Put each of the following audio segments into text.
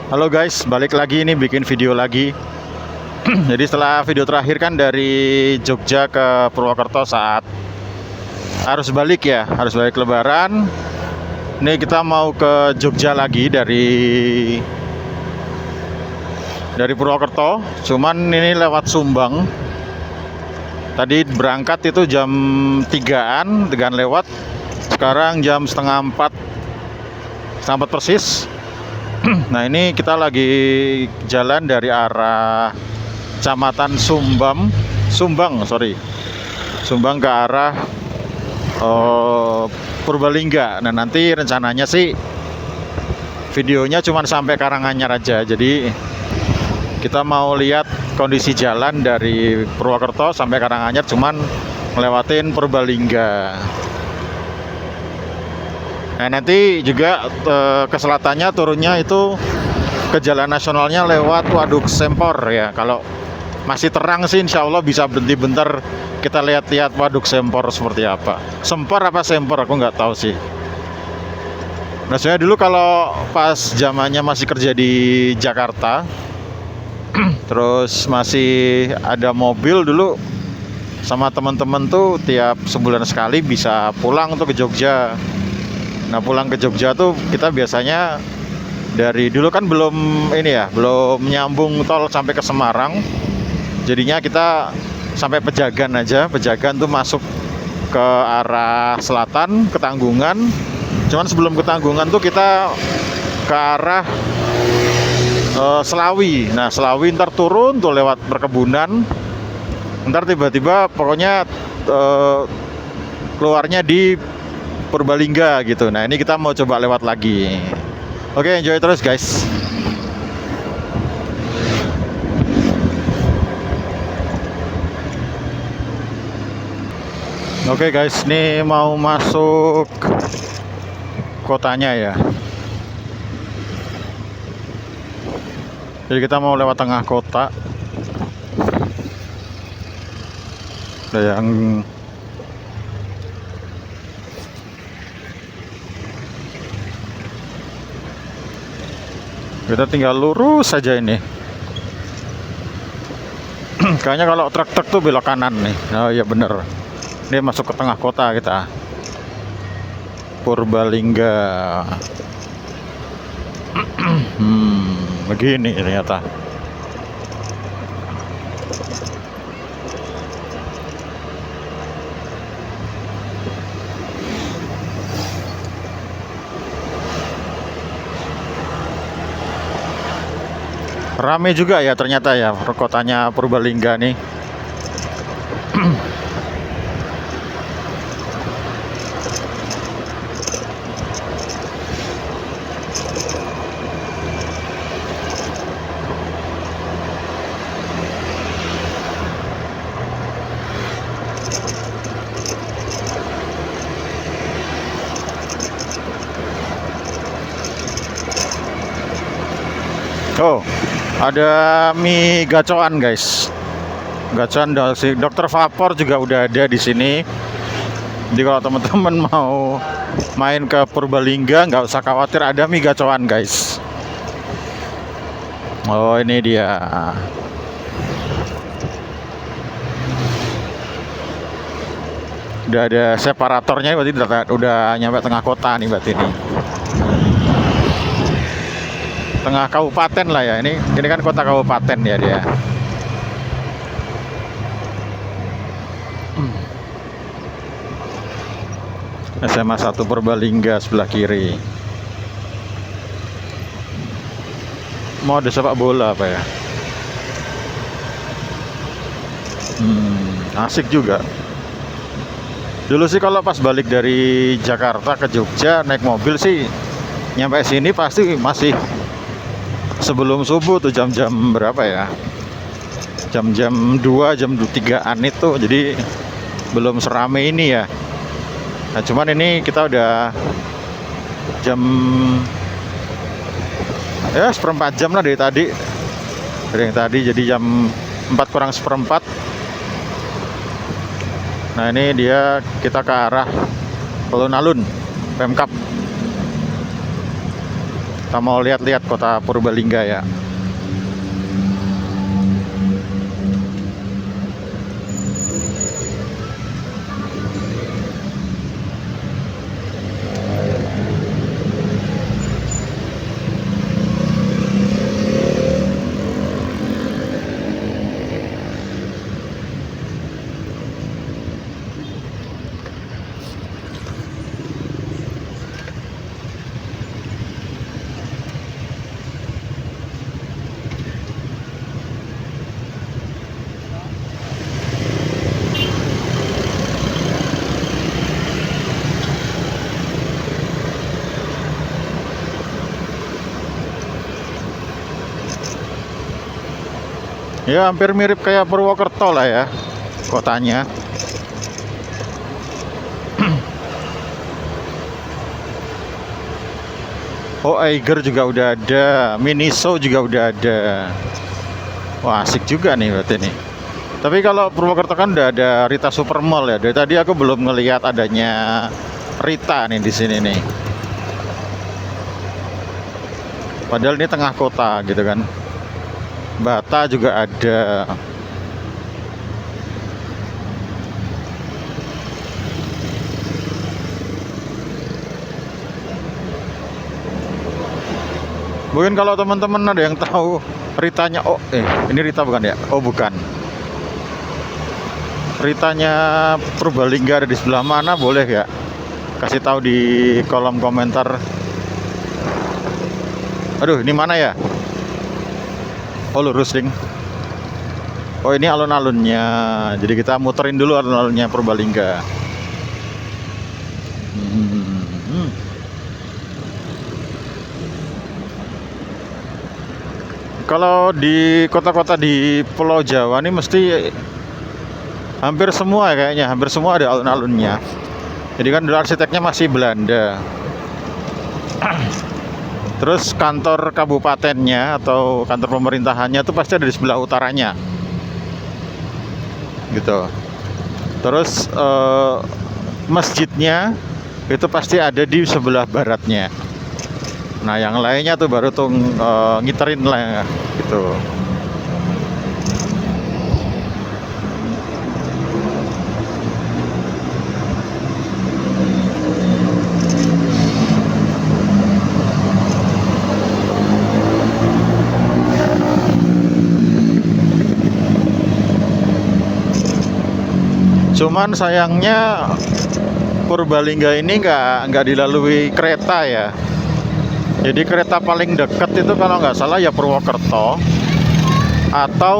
Halo guys, balik lagi ini bikin video lagi. Jadi setelah video terakhir kan dari Jogja ke Purwokerto saat arus balik Lebaran. Ini kita mau ke Jogja lagi dari Purwokerto. Cuman ini lewat Sumbang. Tadi berangkat itu jam 3-an dengan lewat. Sekarang jam setengah 4 persis. Nah ini kita lagi jalan dari arah Kecamatan Sumbang ke arah Purbalingga. Nah nanti rencananya sih videonya cuma sampai Karanganyar aja. Jadi kita mau lihat kondisi jalan dari Purwokerto sampai Karanganyar cuman ngelewatin Purbalingga. Nah nanti juga ke selatannya turunnya itu ke jalan nasionalnya lewat Waduk Sempor ya. Kalau masih terang sih insya Allah bisa berhenti bentar kita lihat-lihat Waduk Sempor seperti apa. Sempor apa Sempor aku nggak tahu sih. Nah sebenarnya dulu kalau pas zamannya masih kerja di Jakarta terus masih ada mobil dulu sama teman-teman tuh tiap sebulan sekali bisa pulang tuh ke Jogja. Nah pulang ke Jogja tuh kita biasanya dari dulu kan belum nyambung tol sampai ke Semarang. Jadinya kita sampai Pejagan aja. Pejagan tuh masuk ke arah selatan ke Tanggungan. Cuman sebelum ke Tanggungan tuh kita ke arah Selawi. Nah Selawi ntar turun tuh lewat perkebunan. Ntar tiba-tiba pokoknya keluarnya di Purbalingga gitu. Nah ini kita mau coba lewat lagi. Oke, enjoy terus guys. Oke guys, ini mau masuk kotanya ya. Jadi kita mau lewat tengah kota. Ada yang kita tinggal lurus saja ini. Kayaknya kalau truk-truk tuh belok kanan nih. Oh iya bener. Ini masuk ke tengah kota kita. Purbalingga. Begini ternyata. Rame juga ya ternyata ya kotanya Purbalingga nih. Oh, ada mie gacoan guys. Gacoan dari Dokter Vapor juga udah ada di sini. Jadi kalau teman-teman mau main ke Purbalingga nggak usah khawatir, ada mie gacoan guys. Oh ini dia. Udah ada separatornya, berarti udah nyampe tengah kota nih berarti ini. Tengah kabupaten lah ya, ini kan kota kabupaten ya dia. SMA 1 Purbalingga sebelah kiri. Mau ada sepak bola apa ya? Asik juga. Dulu sih kalau pas balik dari Jakarta ke Jogja naik mobil sih nyampe sini pasti masih sebelum subuh tuh, jam-jam berapa ya? Jam-jam 2, jam 3-an itu. Jadi belum serame ini ya. Nah cuman ini kita udah jam ya seperempat jam lah dari yang tadi, jadi jam 4 kurang seperempat. Nah ini dia, kita ke arah alun-alun Pemkab. Kita mau lihat-lihat kota Purbalingga ya. Ya hampir mirip kayak Purwokerto lah ya kotanya. Oh, Eiger juga udah ada, Miniso juga udah ada. Wah, asik juga nih berarti nih. Tapi kalau Purwokerto kan udah ada Rita Supermall ya. Dari tadi aku belum ngelihat adanya Rita nih di sini nih. Padahal ini tengah kota gitu kan. Bata juga ada. Mungkin kalau teman-teman ada yang tahu Ritanya, oh ini Rita bukan ya? Oh bukan. Ritanya Purbalingga ada di sebelah mana, boleh ya? Kasih tahu di kolom komentar. Aduh, ini mana ya? Oh lurus ding. Oh ini alun-alunnya. Jadi kita muterin dulu alun-alunnya Purbalingga. Kalau di kota-kota di Pulau Jawa nih mesti hampir semua ya kayaknya, hampir semua ada alun-alunnya. Jadi kan dulu arsiteknya masih Belanda. Terus kantor kabupatennya atau kantor pemerintahannya itu pasti ada di sebelah utaranya, gitu. Terus masjidnya itu pasti ada di sebelah baratnya. Nah yang lainnya tuh baru tuh ngiterin lah, gitu. Cuman sayangnya Purbalingga ini nggak dilalui kereta ya. Jadi kereta paling dekat itu kalau nggak salah ya Purwokerto atau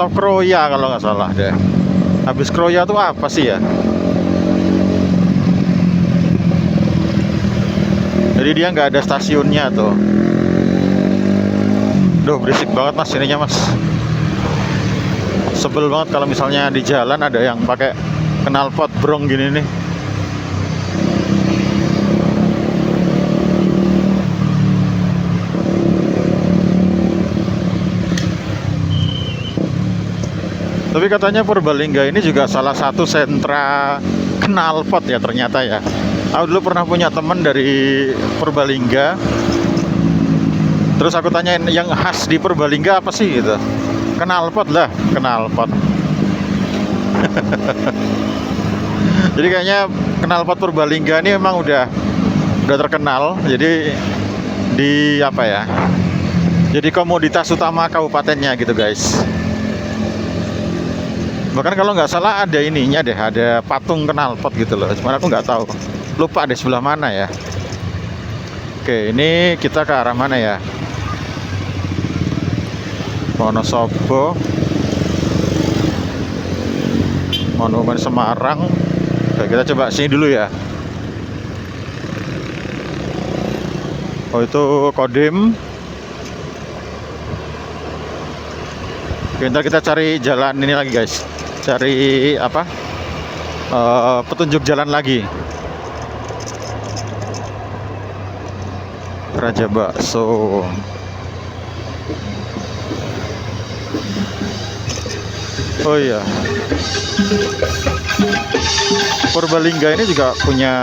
Kroya kalau nggak salah deh. Habis Kroya tuh apa sih ya? Jadi dia nggak ada stasiunnya tuh. Duh berisik banget mas ininya mas. Sebel banget kalau misalnya di jalan ada yang pakai knalpot brong gini nih. Tapi katanya Purbalingga ini juga salah satu sentra knalpot ya ternyata ya. Aku dulu pernah punya temen dari Purbalingga. Terus aku tanyain yang khas di Purbalingga apa sih gitu. Knalpot lah, knalpot. Jadi kayaknya knalpot Purbalingga ini memang udah terkenal. Jadi di apa ya? Jadi komoditas utama kabupatennya gitu guys. Bahkan kalau nggak salah ada ininya deh, ada patung knalpot gitu loh. Cuman aku nggak tahu, lupa di sebelah mana ya. Oke, ini kita ke arah mana ya? Wonosobo, Monumen Semarang. Oke, kita coba sini dulu ya. Oh itu Kodim. Oke, ntar kita cari jalan ini lagi guys. Cari apa? Petunjuk jalan lagi. Raja Bakso. Oh iya, Purbalingga ini juga punya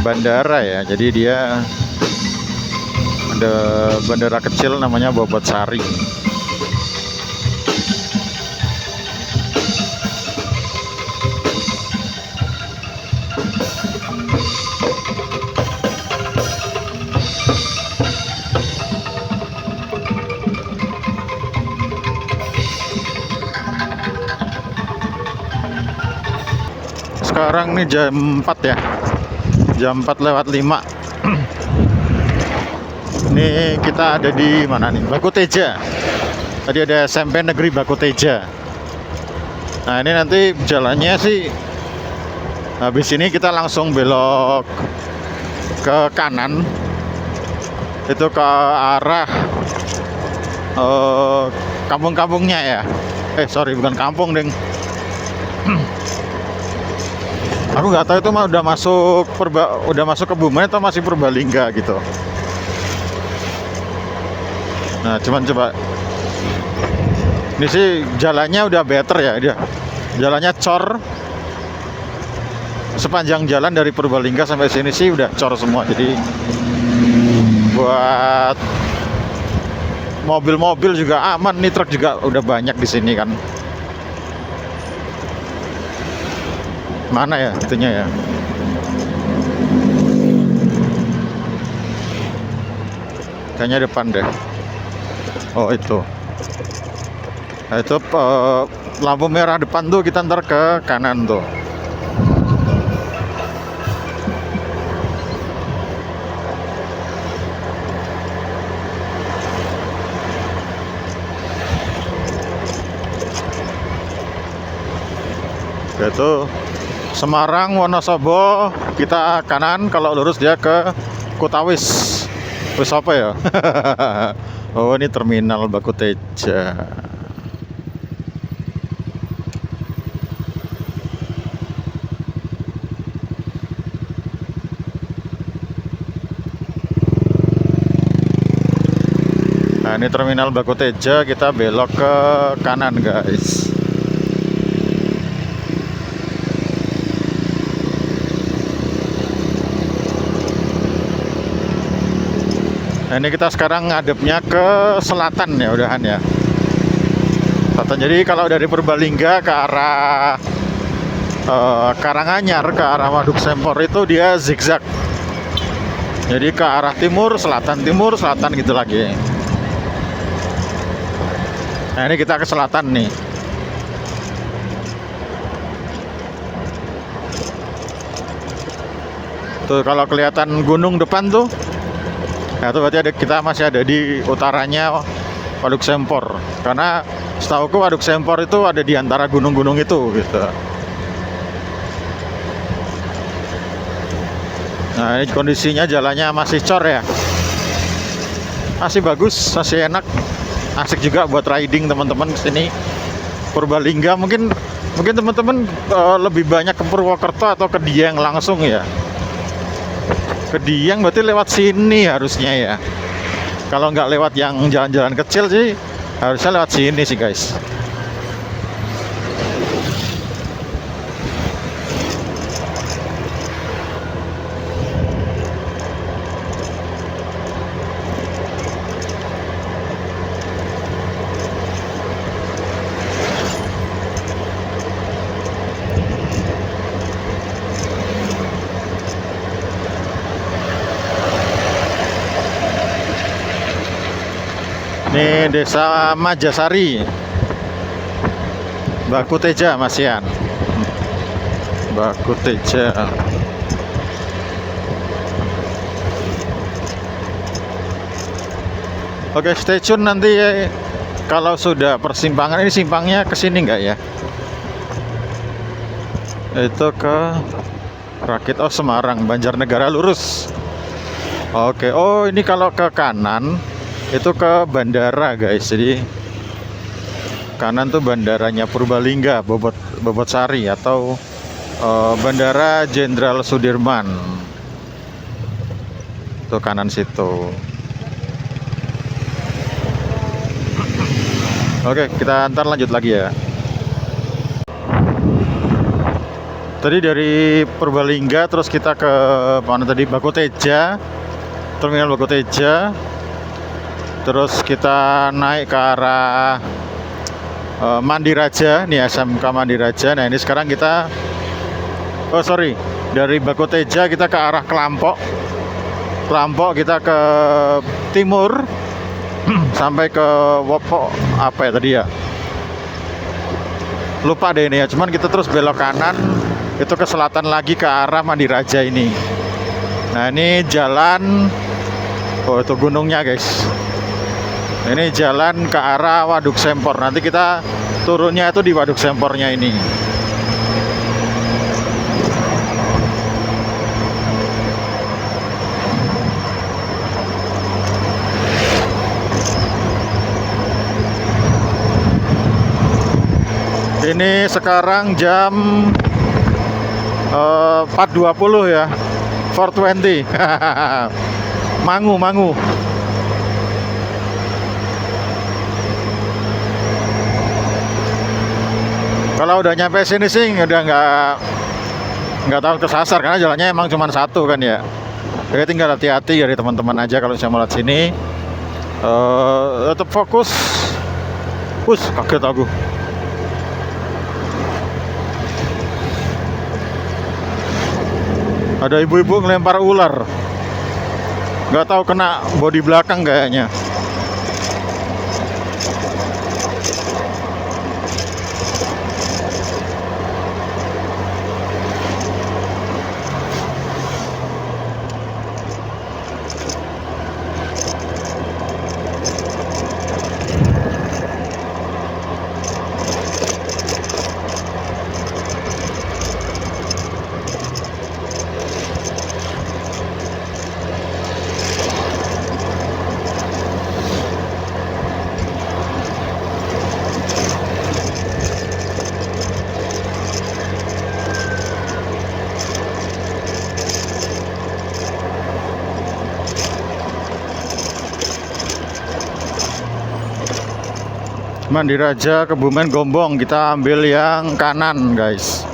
bandara ya. Jadi dia ada bandara kecil namanya Bobotsari. Sekarang nih jam 4 ya, jam 4 lewat 5. Ini kita ada di mana nih? Baku Teja. Tadi ada SMP Negeri Baku Teja. Nah ini nanti jalannya sih, habis ini kita langsung belok ke kanan, itu ke arah kampung-kampungnya ya. Sorry, bukan kampung deng. Aku nggak tahu itu mah udah masuk Kebumen atau masih Purbalingga gitu. Nah, cuman coba. Ini sih jalannya udah better ya, dia. Jalannya cor. Sepanjang jalan dari Purbalingga sampai sini sih udah cor semua. Jadi buat mobil-mobil juga aman, nih truk juga udah banyak di sini kan. Mana ya itunya ya? Kayaknya depan deh. Oh itu. Nah, itu lampu merah depan tuh, kita ntar ke kanan tuh. Itu Semarang, Wonosobo, kita kanan, kalau lurus dia ke Kutawis. Wis apa ya? Oh ini terminal Baku Teja. Nah ini terminal Baku Teja, kita belok ke kanan guys. Nah ini kita sekarang ngadepnya ke selatan ya, udahan ya. Selatan. Jadi kalau dari Purbalingga ke arah Karanganyar, ke arah Waduk Sempor itu dia zigzag. Jadi ke arah timur, selatan gitu lagi. Nah ini kita ke selatan nih. Tuh kalau kelihatan gunung depan tuh. Nah itu berarti kita masih ada di utaranya Waduk Sempor. Karena setauku Waduk Sempor itu ada di antara gunung-gunung itu gitu. Nah ini kondisinya jalannya masih cor ya. Masih bagus, masih enak. Asik juga buat riding teman-teman kesini. Purbalingga mungkin teman-teman lebih banyak ke Purwokerto atau ke Dieng langsung ya. Ke Dieng berarti lewat sini harusnya ya. Kalau nggak lewat yang jalan-jalan kecil sih harusnya lewat sini sih guys. Ini Desa Majasari, Baku Teja masian. Baku Teja. Oke, stay tune nanti kalau sudah persimpangan. Ini simpangnya ke sini nggak ya? Itu ke Rakit, oh Semarang, Banjarnegara lurus. Oke, oh ini kalau ke kanan itu ke bandara guys. Jadi kanan tuh bandaranya Purbalingga, Bobotsari atau Bandara Jenderal Sudirman. Tuh kanan situ. Oke, kita ntar lanjut lagi ya. Tadi dari Purbalingga terus kita ke mana tadi? Baku Teja, terminal Baku Teja. Terus kita naik ke arah Mandi Raja, nih SMK Mandi Raja. Nah ini sekarang kita, oh sorry, dari Bako Teja kita ke arah Kelampok. Kelampok kita ke timur sampai ke Wopo apa ya tadi ya, lupa deh ini ya. Cuman kita terus belok kanan itu ke selatan lagi ke arah Mandi Raja ini. Nah ini jalan, oh itu gunungnya guys. Ini jalan ke arah Waduk Sempor. Nanti kita turunnya itu di Waduk Sempornya ini. Ini sekarang jam 4.20 ya, 4:20. Mangu. Kalau udah nyampe sini sih udah nggak tahu kesasar karena jalannya emang cuma satu kan ya. Jadi tinggal hati-hati dari teman-teman aja kalau saya mau lihat sini. Tetap fokus. Kaget aku. Ada ibu-ibu ngelempar ular. Nggak tahu kena bodi belakang kayaknya. Mandi Raja Kebumen Gombong, kita ambil yang kanan guys.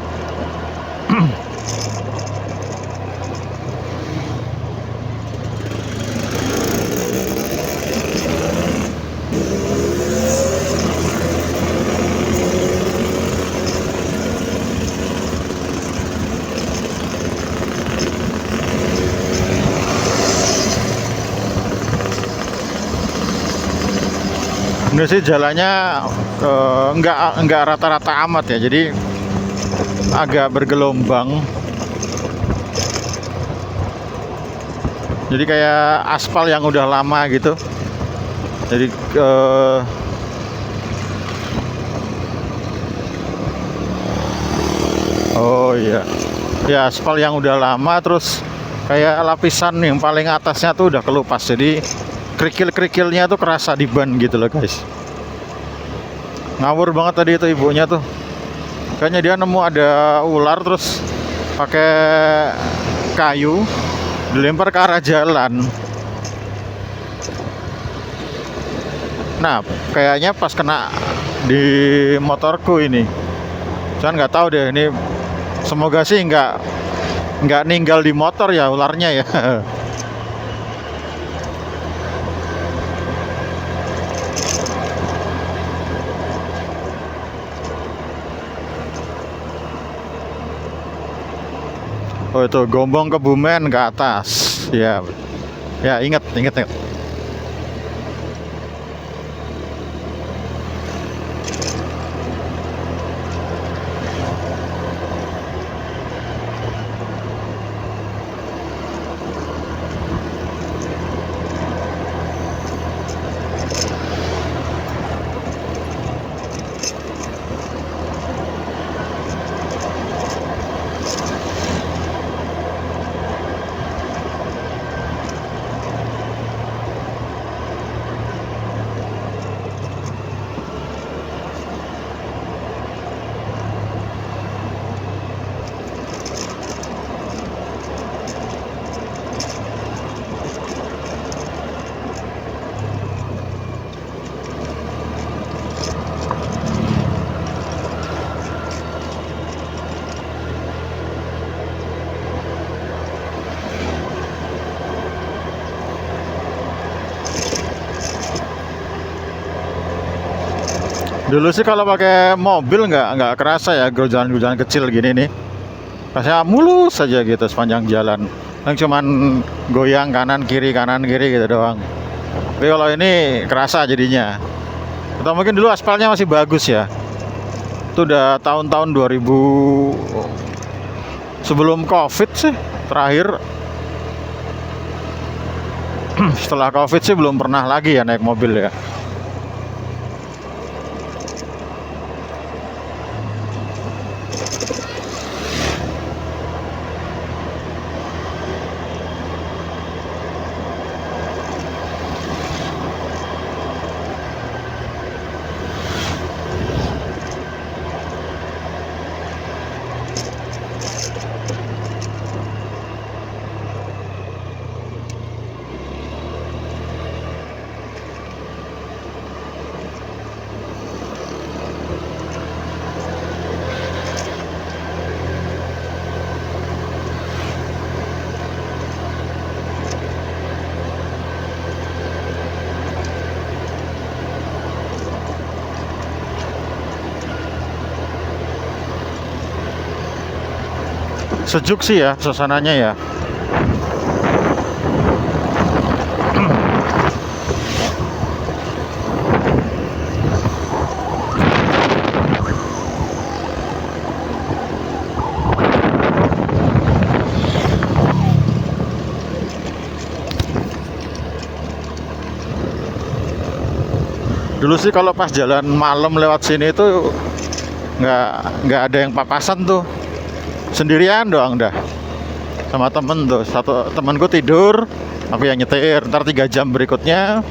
Ini sih jalannya enggak rata-rata amat ya, jadi agak bergelombang. Jadi kayak aspal yang udah lama gitu. Jadi oh iya, ya aspal yang udah lama, terus kayak lapisan yang paling atasnya tuh udah kelupas, jadi kerikil-kerikilnya tuh kerasa di ban gitu loh guys. Ngawur banget tadi itu ibunya tuh. Kayaknya dia nemu ada ular terus pakai kayu dilempar ke arah jalan. Nah, kayaknya pas kena di motorku ini. Cuman nggak tahu deh ini. Semoga sih nggak ninggal di motor ya ularnya ya. Oh itu Gombong Kebumen ke atas. Ya. Ya, ingat. Dulu sih kalau pakai mobil nggak kerasa ya jalan-jalan kecil gini nih. Rasanya mulus saja gitu sepanjang jalan. Yang cuman goyang kanan kiri gitu doang. Tapi kalau ini kerasa jadinya. Atau mungkin dulu aspalnya masih bagus ya. Itu udah tahun-tahun 2000 sebelum Covid sih terakhir. Setelah Covid sih belum pernah lagi ya naik mobil ya. Sejuk sih ya suasananya ya. Dulu sih kalau pas jalan malam lewat sini tuh nggak ada yang papasan tuh, sendirian doang dah sama temen tuh. Satu temenku tidur, aku yang nyetir. Ntar 3 jam berikutnya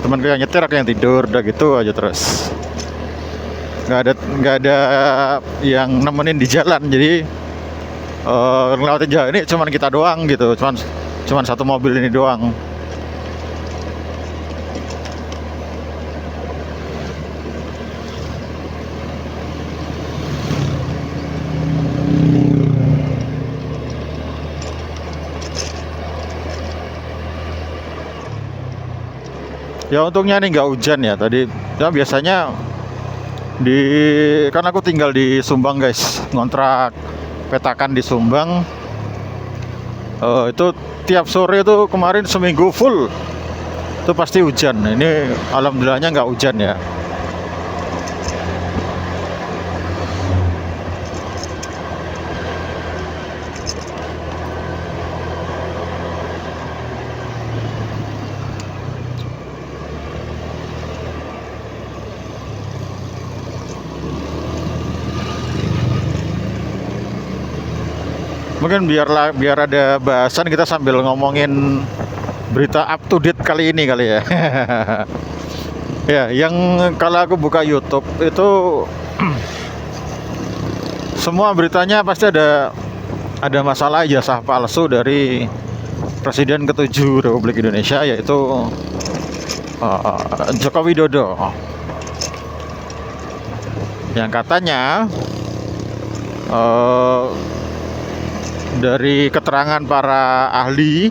temenku yang nyetir, aku yang tidur. Udah gitu aja terus. Nggak ada yang nemenin di jalan. Jadi ngelewatin jalan ini cuman kita doang gitu. Cuman satu mobil ini doang. Ya untungnya nih nggak hujan ya tadi. Ya biasanya kan aku tinggal di Sumbang guys, ngontrak petakan di Sumbang. Itu tiap sore itu kemarin seminggu full itu pasti hujan. Ini alhamdulillahnya nggak hujan ya. Mungkin biar ada bahasan kita sambil ngomongin berita up to date kali ini kali ya. Ya, yang kalau aku buka YouTube itu semua beritanya pasti ada masalah ijazah palsu dari Presiden ke-7 Republik Indonesia, yaitu Joko Widodo. Yang katanya dari keterangan para ahli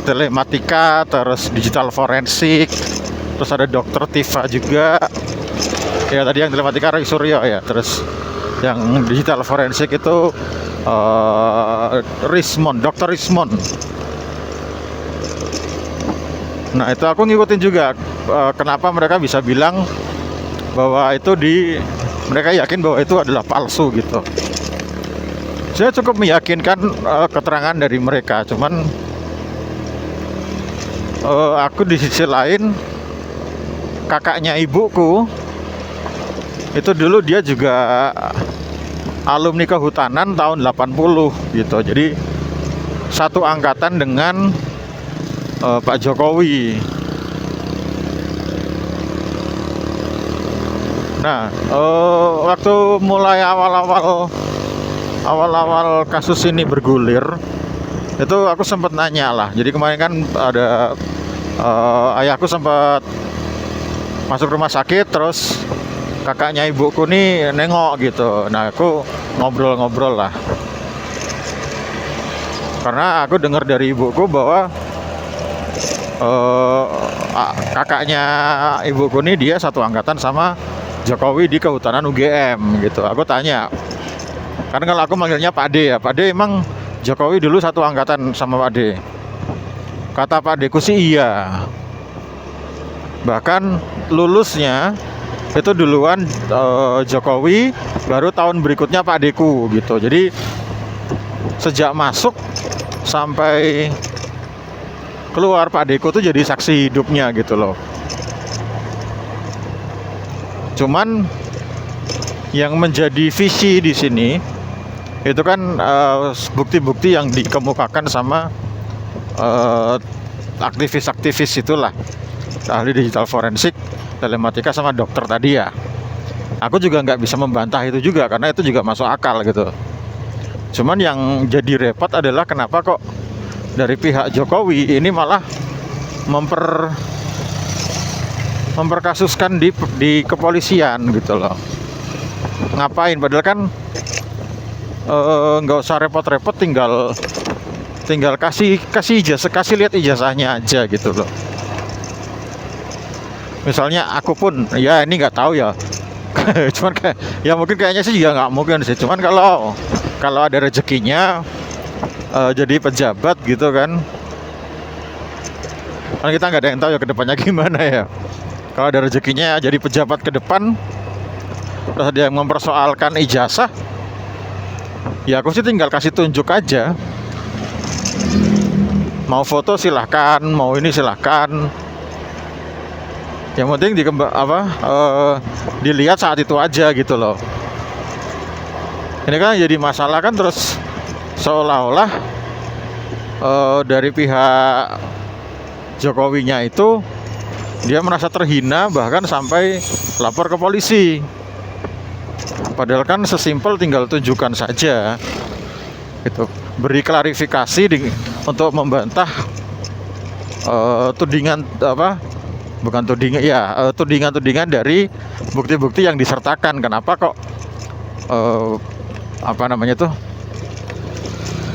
telematika, terus digital forensik, terus ada dokter Tifa juga. Ya tadi yang telematika Roy Suryo ya, terus yang digital forensik itu Dr. Rismond. Nah itu aku ngikutin juga kenapa mereka bisa bilang bahwa itu mereka yakin bahwa itu adalah palsu gitu. Saya cukup meyakinkan keterangan dari mereka, cuman aku di sisi lain, kakaknya ibuku itu dulu dia juga alumni kehutanan tahun 80 gitu. Jadi satu angkatan dengan Pak Jokowi. Nah, waktu mulai awal-awal kasus ini bergulir, itu aku sempat nanya lah. Jadi kemarin kan ada ayahku sempat masuk rumah sakit, terus kakaknya ibuku nih nengok gitu. Nah aku ngobrol-ngobrol lah, karena aku dengar dari ibuku bahwa eh, kakaknya ibuku nih dia satu angkatan sama Jokowi di kehutanan UGM gitu. Aku tanya, karena kalau aku manggilnya Pak D ya, Pak D emang Jokowi dulu satu angkatan sama Pak D. Kata Pak Deku sih iya. Bahkan lulusnya itu duluan Jokowi, baru tahun berikutnya Pak Deku gitu. Jadi sejak masuk sampai keluar Pak Deku tuh jadi saksi hidupnya gitu loh. Cuman yang menjadi visi di sini itu kan bukti-bukti yang dikemukakan sama aktivis-aktivis itulah, ahli digital forensik, telematika sama dokter tadi ya. Aku juga nggak bisa membantah itu juga karena itu juga masuk akal gitu. Cuman yang jadi repot adalah kenapa kok dari pihak Jokowi ini malah memperkasuskan di kepolisian gitu loh. Ngapain? Padahal kan nggak usah repot-repot, tinggal kasih ijazah, kasih lihat ijazahnya aja gitu loh. Misalnya aku pun ya ini nggak tahu ya. Cuman kayak ya mungkin kayaknya sih juga nggak mungkin sih. Cuman kalau ada rezekinya jadi pejabat gitu kan kita nggak ada yang tahu ya kedepannya gimana ya. Kalau ada rezekinya jadi pejabat ke depan, terus ada yang mempersoalkan ijazah, ya aku sih tinggal kasih tunjuk aja. Mau foto silahkan, mau ini silahkan. Yang penting dilihat saat itu aja gitu loh. Ini kan jadi masalah kan, terus seolah-olah dari pihak Jokowinya itu dia merasa terhina, bahkan sampai lapor ke polisi. Padahal kan sesimpel tinggal tunjukkan saja gitu, beri klarifikasi untuk membantah tudingan bukan tudingan ya, tudingan-tudingan dari bukti-bukti yang disertakan. Kenapa kok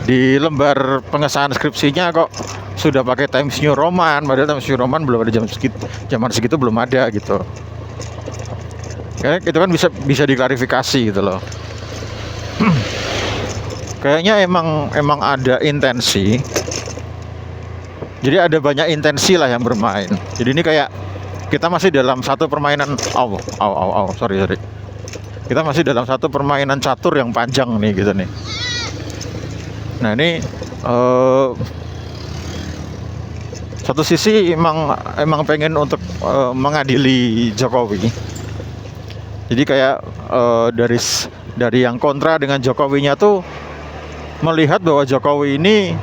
di lembar pengesahan skripsinya kok sudah pakai Times New Roman, padahal Times New Roman belum ada zaman segitu belum ada gitu. Kayak itu kan bisa diklarifikasi gitu loh. Kayaknya emang ada intensi. Jadi ada banyak intensi lah yang bermain. Jadi ini kayak kita masih dalam satu permainan sorry. Kita masih dalam satu permainan catur yang panjang nih gitu nih. Nah ini satu sisi emang pengen untuk mengadili Jokowi. Jadi kayak dari yang kontra dengan Jokowinya tuh melihat bahwa Jokowi ini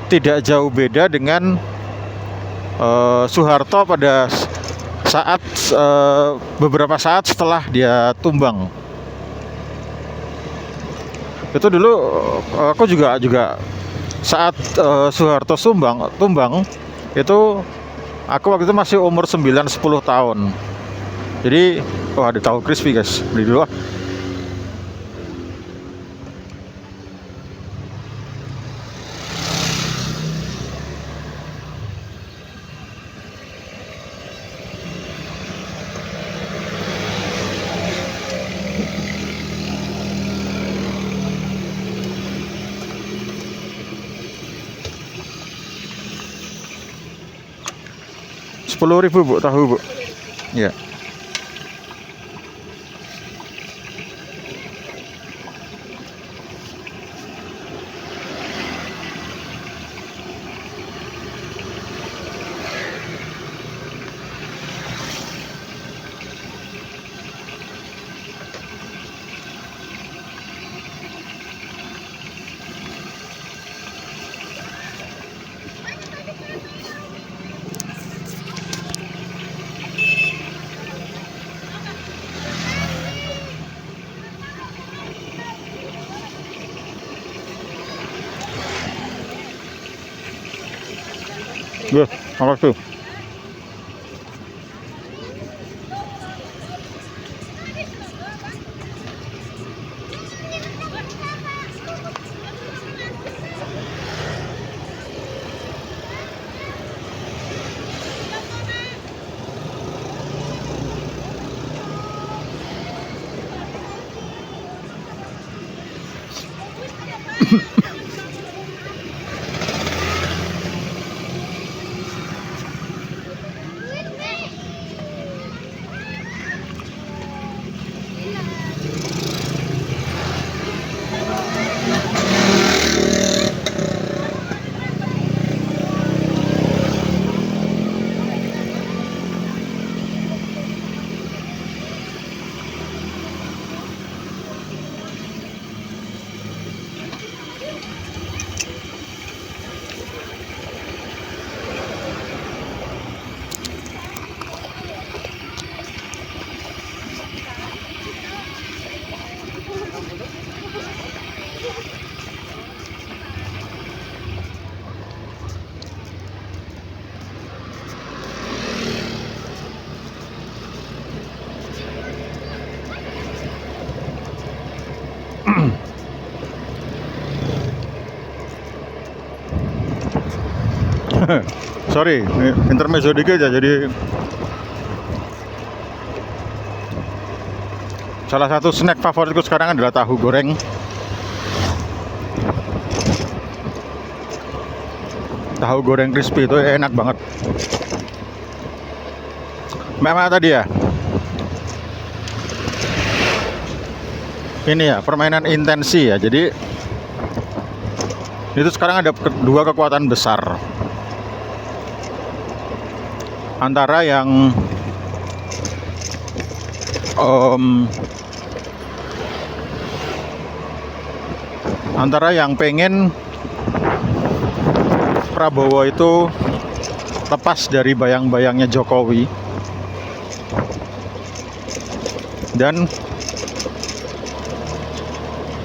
tidak jauh beda dengan Soeharto pada saat beberapa saat setelah dia tumbang. Itu dulu aku juga saat Soeharto tumbang itu aku waktu itu masih umur 9-10 tahun. Jadi ada tahu crispy guys, beli dulu ah. Rp10.000 bu, tahu bu? Ya. Ya, makasih. Sorry, ini intermezzo dikit ya. Jadi salah satu snack favoritku sekarang adalah tahu goreng. Tahu goreng crispy itu enak banget. Memang tadi ya. Ini ya, permainan intensi ya. Jadi itu sekarang ada dua kekuatan besar. Antara yang pengen Prabowo itu lepas dari bayang-bayangnya Jokowi, dan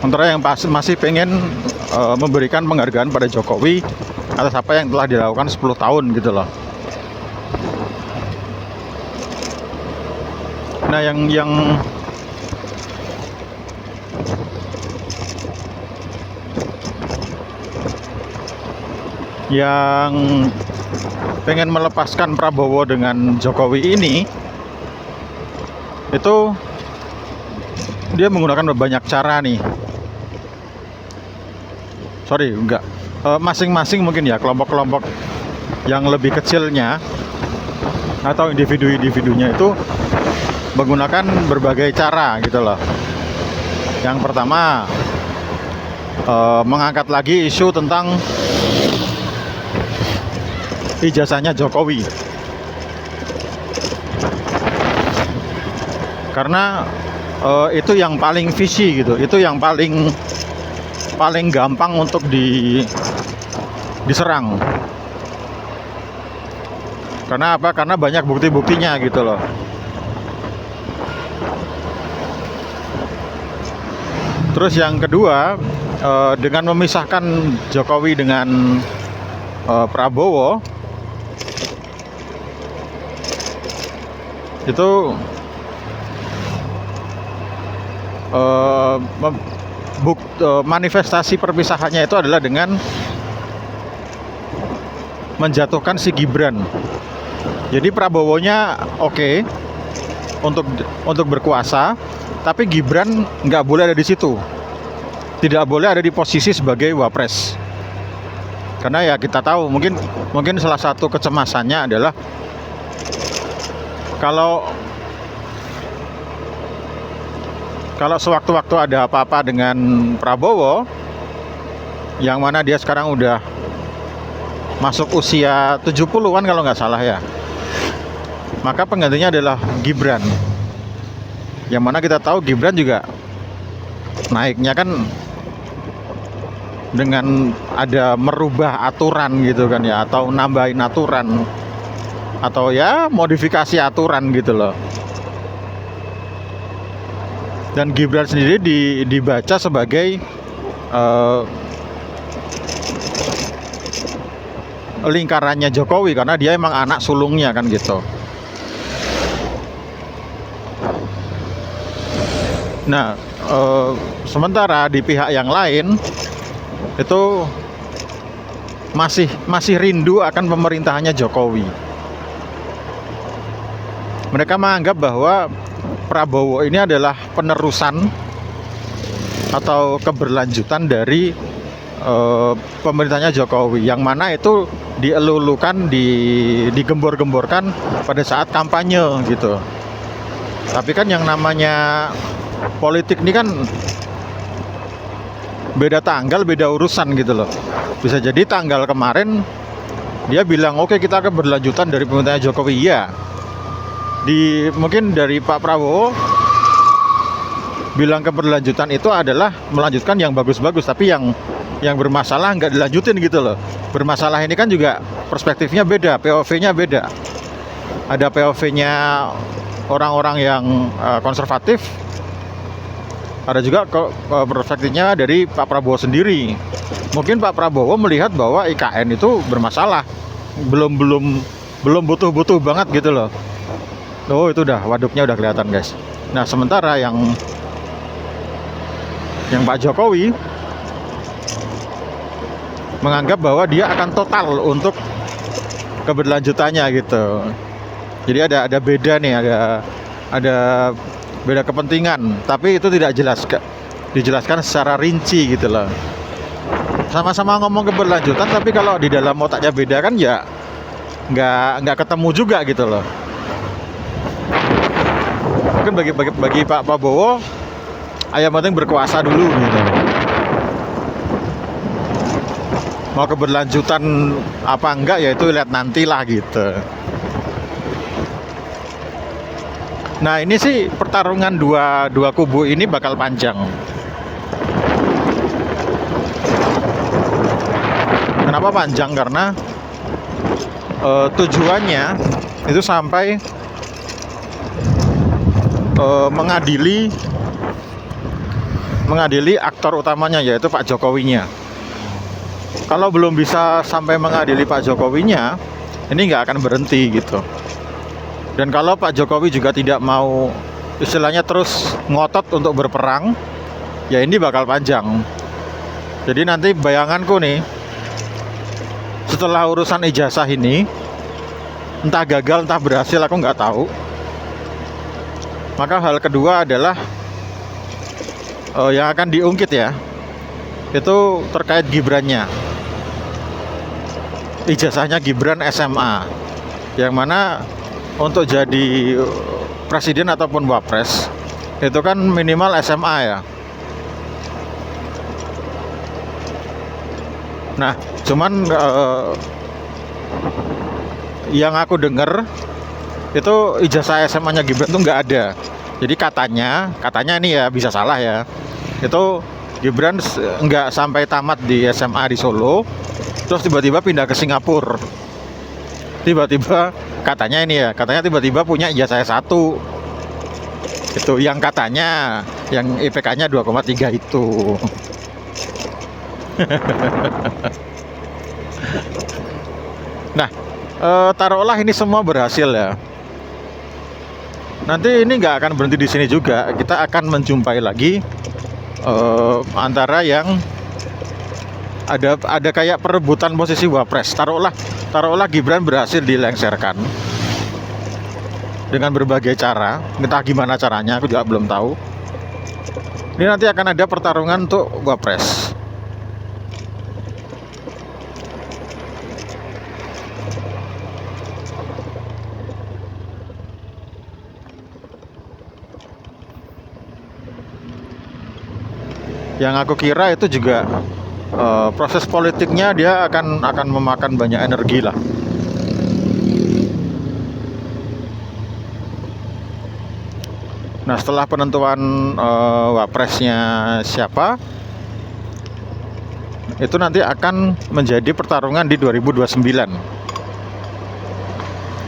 antara yang masih pengen memberikan penghargaan pada Jokowi atas apa yang telah dilakukan 10 tahun gitu loh. Nah, yang pengen melepaskan Prabowo dengan Jokowi ini, itu dia menggunakan banyak cara nih. Sorry, enggak. Masing-masing mungkin ya, kelompok-kelompok yang lebih kecilnya atau individu-individunya itu menggunakan berbagai cara gitu loh. Yang pertama, mengangkat lagi isu tentang ijazahnya Jokowi, karena itu yang paling visi gitu, itu yang paling gampang untuk diserang. Karena apa? Karena banyak bukti-buktinya gitu loh. Terus yang kedua, dengan memisahkan Jokowi dengan Prabowo, itu manifestasi perpisahannya itu adalah dengan menjatuhkan si Gibran. Jadi Prabowonya oke untuk berkuasa, tapi Gibran nggak boleh ada di situ, tidak boleh ada di posisi sebagai wapres. Karena ya kita tahu, mungkin salah satu kecemasannya adalah kalau sewaktu-waktu ada apa-apa dengan Prabowo, yang mana dia sekarang udah masuk usia 70-an kalau nggak salah ya, maka penggantinya adalah Gibran. Yang mana kita tahu Gibran juga naiknya kan dengan ada merubah aturan gitu kan ya, atau nambahin aturan, atau ya modifikasi aturan gitu loh. Dan Gibran sendiri dibaca sebagai lingkarannya Jokowi, karena dia emang anak sulungnya kan gitu. Nah, sementara di pihak yang lain itu masih rindu akan pemerintahannya Jokowi. Mereka menganggap bahwa Prabowo ini adalah penerusan atau keberlanjutan dari pemerintahnya Jokowi, yang mana itu dielulukan, digembor-gemborkan pada saat kampanye gitu. Tapi kan yang namanya politik ini kan beda tanggal, beda urusan gitu loh. Bisa jadi tanggal kemarin dia bilang oke, kita akan berlanjutan dari pemerintahnya Jokowi, ya. Mungkin dari Pak Prabowo bilang keberlanjutan itu adalah melanjutkan yang bagus-bagus, tapi yang bermasalah nggak dilanjutin gitu loh. Bermasalah ini kan juga perspektifnya beda, POV-nya beda. Ada POV-nya orang-orang yang konservatif, ada juga perspektifnya dari Pak Prabowo sendiri. Mungkin Pak Prabowo melihat bahwa IKN itu bermasalah, belum butuh banget gitu loh. Oh, itu waduknya udah kelihatan guys. Nah, sementara yang Pak Jokowi menganggap bahwa dia akan total untuk keberlanjutannya gitu. Jadi ada beda nih, ada beda kepentingan, tapi itu tidak dijelaskan secara rinci gitu loh. Sama-sama ngomong keberlanjutan, tapi kalau di dalam otaknya beda kan ya nggak ketemu juga gitu loh. Mungkin bagi Pak Prabowo, yang penting berkuasa dulu gitu. Mau keberlanjutan apa enggak ya itu lihat nantilah gitu. Nah ini sih pertarungan dua kubu ini bakal panjang. Kenapa panjang? Karena tujuannya itu sampai mengadili aktor utamanya, yaitu Pak Jokowinya. Kalau belum bisa sampai mengadili Pak Jokowinya, ini nggak akan berhenti gitu. Dan kalau Pak Jokowi juga tidak mau istilahnya terus ngotot untuk berperang, ya ini bakal panjang. Jadi nanti bayanganku nih, setelah urusan ijazah ini, entah gagal entah berhasil aku nggak tahu. Maka hal kedua adalah yang akan diungkit ya, itu terkait Gibrannya. Ijazahnya Gibran SMA, yang mana untuk jadi presiden ataupun wapres itu kan minimal SMA ya. Nah, cuman yang aku dengar itu ijazah SMA-nya Gibran tuh nggak ada. Jadi katanya ini ya bisa salah ya. Itu Gibran nggak sampai tamat di SMA di Solo, terus tiba-tiba pindah ke Singapura. Katanya tiba-tiba punya ijazah S1. Itu yang katanya, yang IPK-nya 2,3 itu. Nah, taruhlah ini semua berhasil ya. Nanti ini nggak akan berhenti di sini juga. Kita akan menjumpai lagi antara yang ada kayak perebutan posisi wapres. Taruhlah Gibran berhasil dilengsarkan dengan berbagai cara, entah gimana caranya, aku juga belum tahu. Ini nanti akan ada pertarungan untuk wapres. Yang aku kira itu juga proses politiknya dia akan memakan banyak energi lah. Nah setelah penentuan wapresnya siapa, itu nanti akan menjadi pertarungan di 2029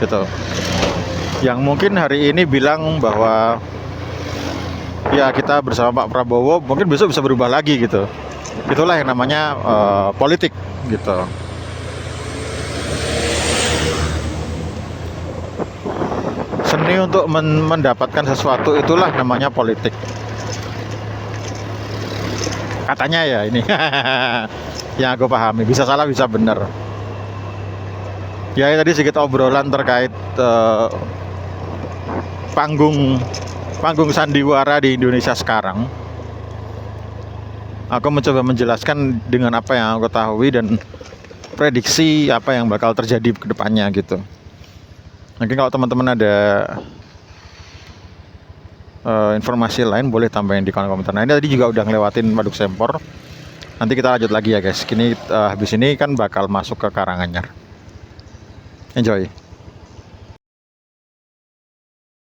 gitu. Yang mungkin hari ini bilang bahwa ya kita bersama Pak Prabowo, mungkin besok bisa berubah lagi gitu. Itulah yang namanya politik gitu. Seni untuk mendapatkan sesuatu, itulah namanya politik. Katanya ya ini yang aku pahami. Bisa salah bisa benar. Ya tadi sedikit obrolan terkait panggung sandiwara di Indonesia sekarang. Aku mencoba menjelaskan dengan apa yang aku ketahui dan prediksi apa yang bakal terjadi ke depannya gitu. Mungkin kalau teman-teman ada informasi lain boleh tambahin di kolom komentar. Nah ini tadi juga udah ngelewatin Waduk Sempor. Nanti kita lanjut lagi ya guys. Kini habis ini kan bakal masuk ke Karanganyar. Enjoy.